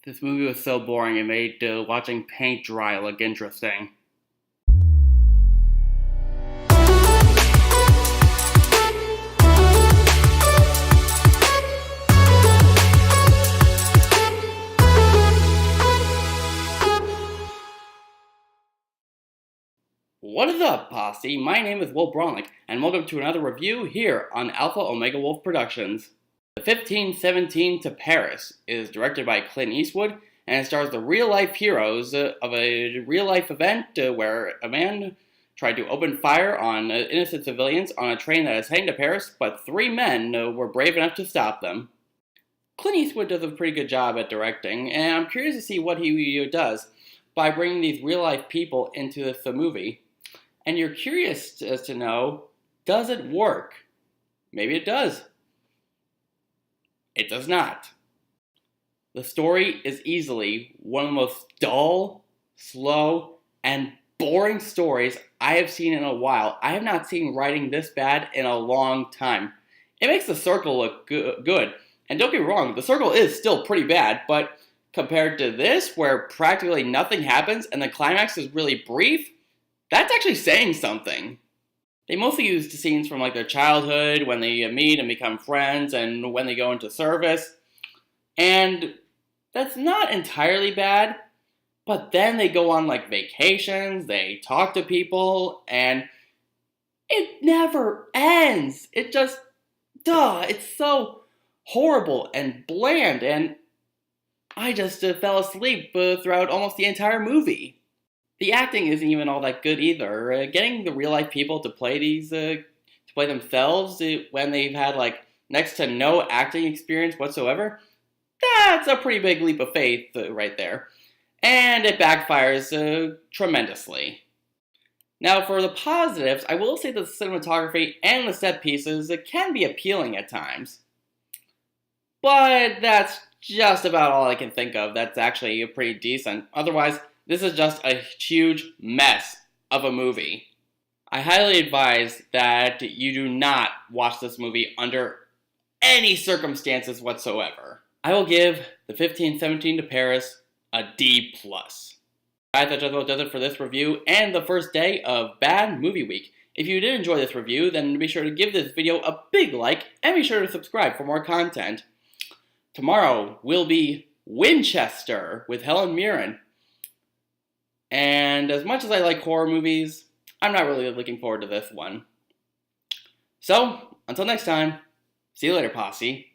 This movie was so boring it made watching paint dry look interesting. What is up, posse? My name is Will Bronlick, and welcome to another review here on Alpha Omega Wolf Productions. The 1517 to Paris is directed by Clint Eastwood, and it stars the real-life heroes of a real-life event where a man tried to open fire on innocent civilians on a train that is heading to Paris, but three men were brave enough to stop them. Clint Eastwood does a pretty good job at directing, and I'm curious to see what he does by bringing these real-life people into this movie. And you're curious as to know, does it work? Maybe it does. It does not. The story is easily one of the most dull, slow, and boring stories I have seen in a while. I have not seen writing this bad in a long time. It makes The Circle look good. And don't get me wrong, The Circle is still pretty bad, but compared to this, where practically nothing happens and the climax is really brief, that's actually saying something. They mostly use the scenes from like their childhood, when they meet and become friends, and when they go into service. And that's not entirely bad, but then they go on like vacations, they talk to people, and it never ends. It just, it's so horrible and bland, and I just fell asleep throughout almost the entire movie. The acting isn't even all that good either. Getting the real-life people to play to play themselves when they've had like next to no acting experience whatsoever, that's a pretty big leap of faith right there. And it backfires tremendously. Now for the positives, I will say that the cinematography and the set pieces can be appealing at times. But that's just about all I can think of that's actually pretty decent. Otherwise, this is just a huge mess of a movie. I highly advise that you do not watch this movie under any circumstances whatsoever. I will give the 1517 to Paris a D+. Guys, that just about does it for this review and the first day of Bad Movie Week. If you did enjoy this review, then be sure to give this video a big like and be sure to subscribe for more content. Tomorrow will be Winchester with Helen Mirren. And as much as I like horror movies, I'm not really looking forward to this one. So, until next time, see you later, posse.